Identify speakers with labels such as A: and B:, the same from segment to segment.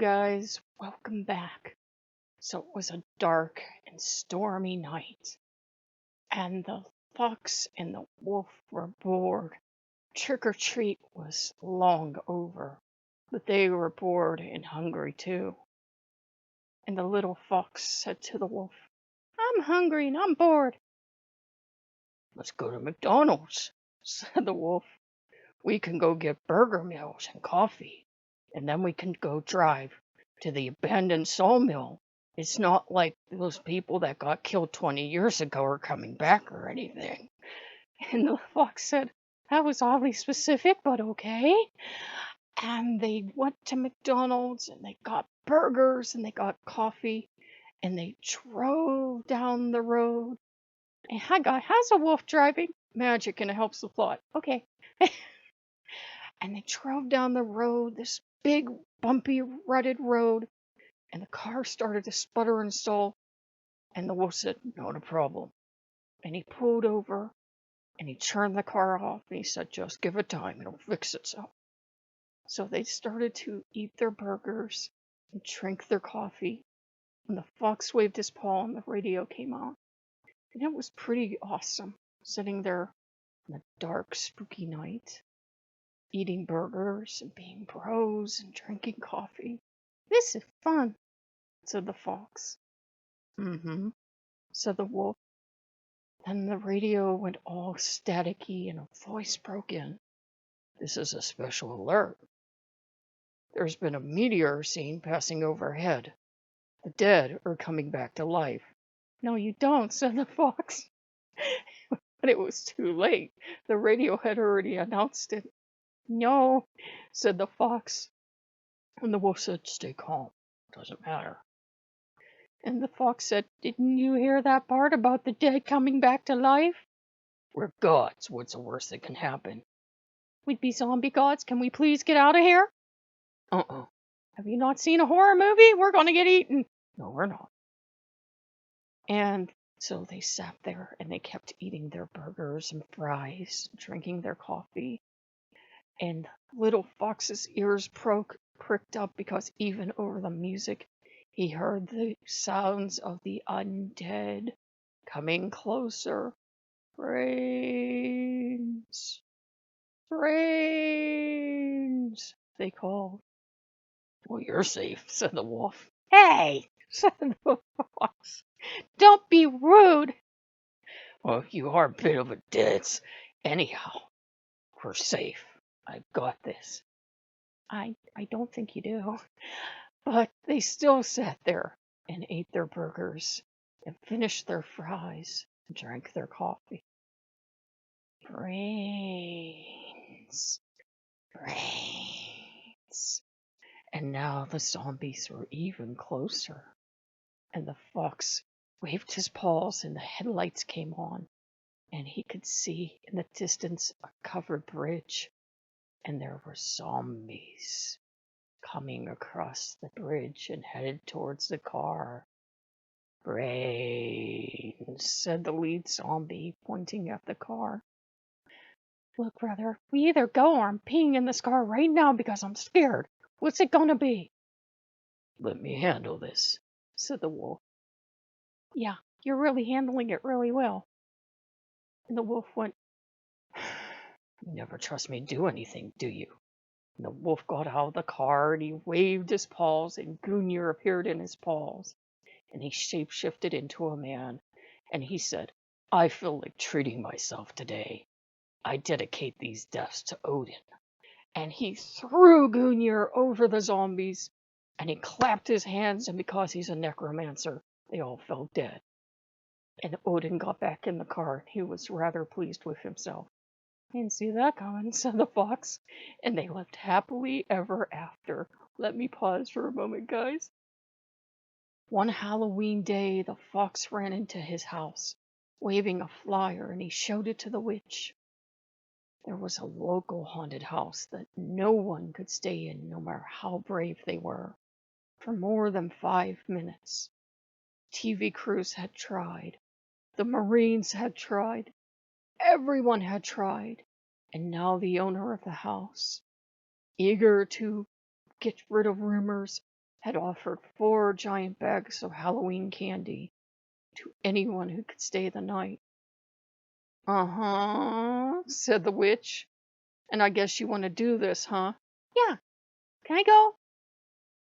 A: guys, welcome back. So it was a dark and stormy night, and the fox and the wolf were bored. Trick or treat was long over, but they were bored and hungry too. And the little fox said to the wolf, I'm hungry and I'm bored. Let's go to McDonald's, said the wolf. We can go get burger meals and coffee, and then we can go drive to the abandoned sawmill. It's not like those people that got killed 20 years ago are coming back or anything. And the fox said, that was oddly specific, but okay. And they went to McDonald's and they got burgers and they got coffee and they drove down the road. And how's a wolf driving? Magic, and it helps the plot. Okay. And they drove down the road, this big, bumpy, rutted road, and the car started to sputter and stall. And the wolf said, not a problem. And he pulled over, and he turned the car off, and he said, just give it time, it'll fix itself. So they started to eat their burgers and drink their coffee, and the fox waved his paw, and the radio came on. And it was pretty awesome, sitting there in the dark, spooky night, eating burgers and being bros and drinking coffee. This is fun, said the fox. Mm-hmm, said the wolf. Then the radio went all staticky and a voice broke in. This is a special alert. There's been a meteor seen passing overhead. The dead are coming back to life. No, you don't, said the fox. But it was too late. The radio had already announced it. No, said the fox. And the wolf said, stay calm. Doesn't matter. And the fox said, didn't you hear that part about the dead coming back to life? We're gods. What's the worst that can happen? We'd be zombie gods. Can we please get out of here? Uh-uh. Have you not seen a horror movie? We're going to get eaten. No, we're not. And so they sat there and they kept eating their burgers and fries, drinking their coffee. And little fox's ears pricked up because even over the music, he heard the sounds of the undead coming closer. Brains, brains, they called. Well, you're safe, said the wolf. Hey, said the fox, don't be rude. Well, you are a bit of a ditz. Anyhow, we're safe. I've got this. I don't think you do. But they still sat there and ate their burgers and finished their fries and drank their coffee. Brains, brains. And now the zombies were even closer. And the fox waved his paws and the headlights came on. And he could see in the distance a covered bridge. And there were zombies coming across the bridge and headed towards the car. Brains, said the lead zombie, pointing at the car. Look, brother, we either go or I'm peeing in this car right now because I'm scared. What's it gonna be? Let me handle this, said the wolf. Yeah, you're really handling it really well. And the wolf went, you never trust me to do anything, do you? And the wolf got out of the car and he waved his paws and Gungnir appeared in his paws. And he shapeshifted into a man. And he said, I feel like treating myself today. I dedicate these deaths to Odin. And he threw Gungnir over the zombies. And he clapped his hands, and because he's a necromancer, they all fell dead. And Odin got back in the car, and he was rather pleased with himself. I didn't see that coming, said the fox. And they lived happily ever after. Let me pause for a moment, guys. One Halloween day, the fox ran into his house, waving a flyer, and he showed it to the witch. There was a local haunted house that no one could stay in, no matter how brave they were, for more than 5 minutes. TV crews had tried. The Marines had tried. Everyone had tried. And now the owner of the house, eager to get rid of rumors, had offered 4 giant bags of Halloween candy to anyone who could stay the night. "Uh-huh," said the witch. "And I guess you want to do this, huh?" "Yeah. Can I go?"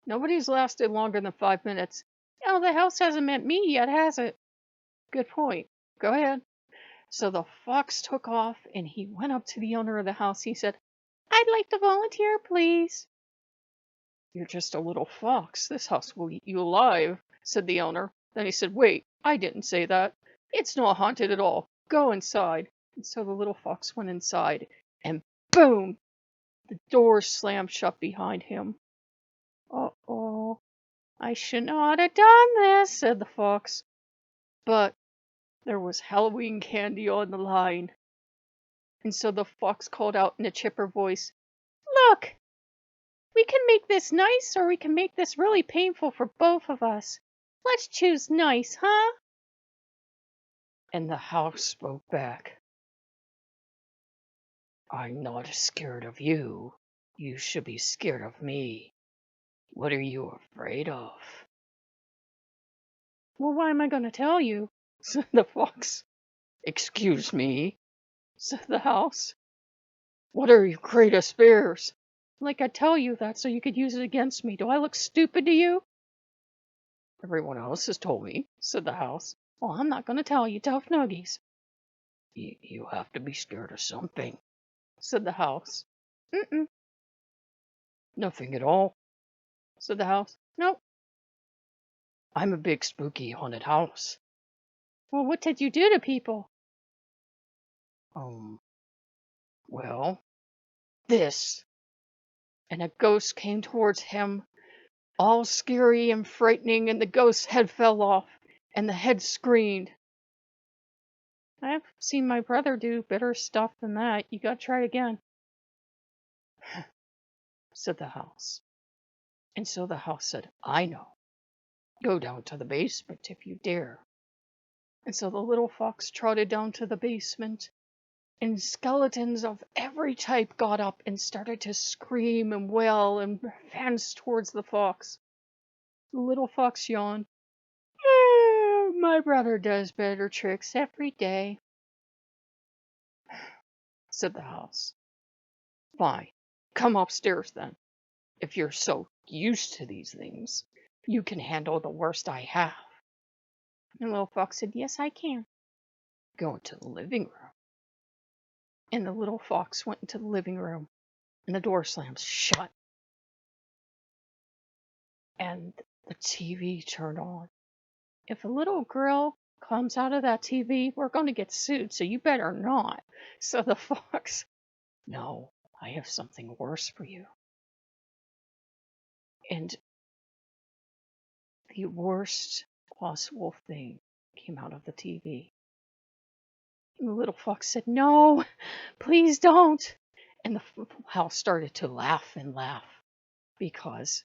A: "Nobody's lasted longer than 5 minutes." "Oh, the house hasn't met me yet, has it?" "Good point. Go ahead." So the fox took off, and he went up to the owner of the house. He said, "I'd like to volunteer, please." "You're just a little fox. This house will eat you alive," said the owner. Then he said, "Wait, I didn't say that. It's not haunted at all. Go inside." And so the little fox went inside, and boom! The door slammed shut behind him. "Uh-oh, I should not have done this," said the fox. But there was Halloween candy on the line. And so the fox called out in a chipper voice, "Look, we can make this nice or we can make this really painful for both of us. Let's choose nice, huh?" And the house spoke back, "I'm not scared of you. You should be scared of me. What are you afraid of?" "Well, why am I going to tell you?" said the fox. "Excuse me," said the house. "What are your greatest fears?" "Like I tell you that so you could use it against me. Do I look stupid to you?" "Everyone else has told me," said the house. "Well, I'm not going to tell you, tough nuggies." You have to be scared of something," said the house. "Mm-mm." "Nothing at all," said the house. "Nope." "I'm a big spooky haunted house." "Well, what did you do to people?" Um, well, this." And a ghost came towards him, all scary and frightening, and the ghost's head fell off, and the head screamed. "I've seen my brother do better stuff than that. You gotta try again," said the house. And so the house said, "I know. Go down to the basement if you dare." And so the little fox trotted down to the basement, and skeletons of every type got up and started to scream and wail and advance towards the fox. The little fox yawned. My brother does better tricks every day," said the house. "Fine. Come upstairs then. If you're so used to these things, you can handle the worst I have." And the little fox said, "Yes, I can." "Go into the living room." And the little fox went into the living room, and the door slammed shut, and the TV turned on. "If a little girl comes out of that TV, we're going to get sued, so you better not," said the fox. "No, I have something worse for you." And the worst possible thing came out of the TV. And the little fox said, "No, please don't." And the house started to laugh and laugh because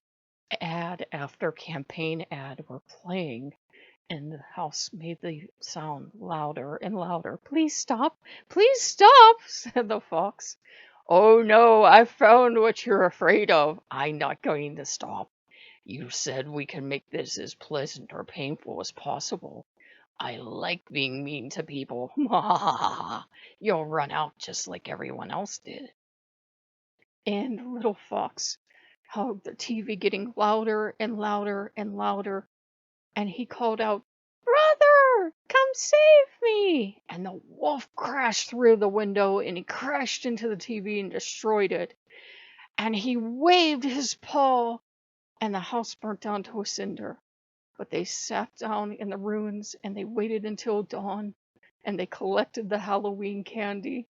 A: ad after campaign ad were playing, and the house made the sound louder and louder. "Please stop, said the fox. "Oh no, I've found what you're afraid of. I'm not going to stop. You said we can make this as pleasant or painful as possible. I like being mean to people. You'll run out just like everyone else did." And the little fox hugged the TV, getting louder and louder and louder. And he called out, "Brother, come save me!" And the wolf crashed through the window, and he crashed into the TV and destroyed it. And he waved his paw, and the house burnt down to a cinder. But they sat down in the ruins, and they waited until dawn, and they collected the Halloween candy.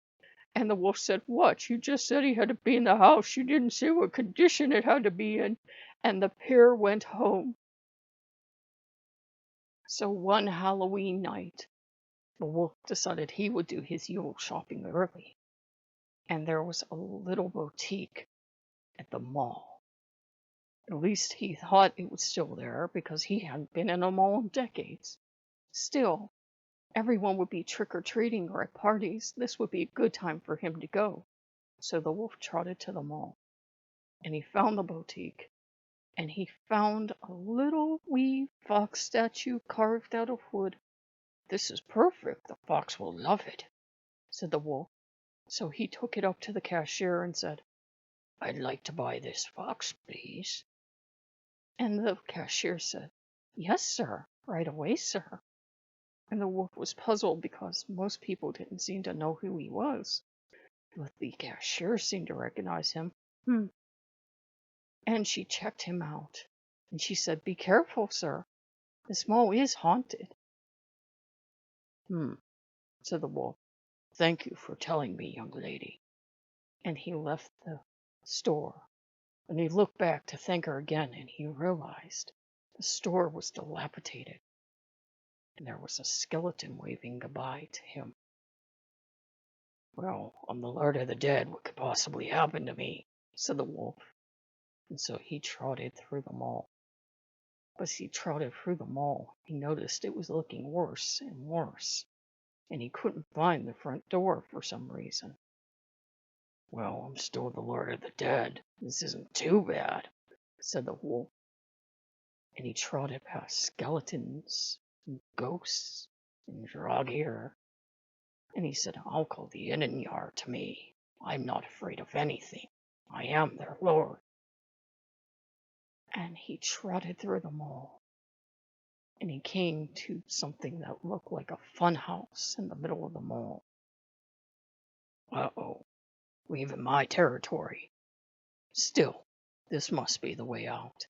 A: And the wolf said, "What? You just said he had to be in the house. You didn't say what condition it had to be in." And the pair went home. So one Halloween night, the wolf decided he would do his Yule shopping early. And there was a little boutique at the mall. At least he thought it was still there because he hadn't been in a mall in decades. Still, everyone would be trick-or-treating or at parties. This would be a good time for him to go. So the wolf trotted to the mall, and he found the boutique, and he found a little wee fox statue carved out of wood. "This is perfect. The fox will love it," said the wolf. So he took it up to the cashier and said, "I'd like to buy this fox, please." And the cashier said, "Yes, sir, right away, sir." And the wolf was puzzled because most people didn't seem to know who he was. But the cashier seemed to recognize him. And she checked him out. And she said, "Be careful, sir. This mall is haunted." Said the wolf. "Thank you for telling me, young lady." And he left the store. And he looked back to thank her again, and he realized the store was dilapidated. And there was a skeleton waving goodbye to him. "Well, I'm the Lord of the Dead. What could possibly happen to me?" said the wolf. And so he trotted through the mall. But as he trotted through the mall, he noticed it was looking worse and worse. And he couldn't find the front door for some reason. "Well, I'm still the Lord of the Dead. This isn't too bad," said the wolf. And he trotted past skeletons and ghosts and Dragir. And he said, "I'll call the Yard to me. I'm not afraid of anything. I am their lord." And he trotted through the mall. And he came to something that looked like a fun house in the middle of the mall. "Uh-oh, leaving my territory. Still, this must be the way out."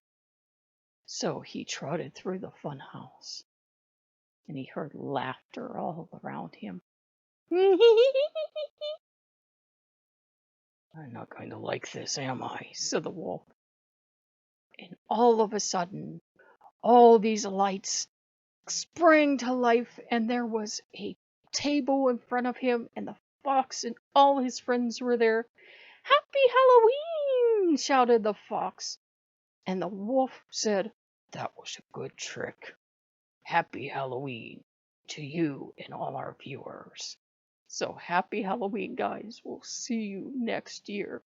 A: So he trotted through the fun house. And he heard laughter all around him. "I'm not going to like this, am I?" said the wolf. And all of a sudden, all these lights sprang to life, and there was a table in front of him, and the fox and all his friends were there. "Happy Halloween!" shouted the fox. And the wolf said, "That was a good trick. Happy Halloween to you and all our viewers." So happy Halloween, guys. We'll see you next year.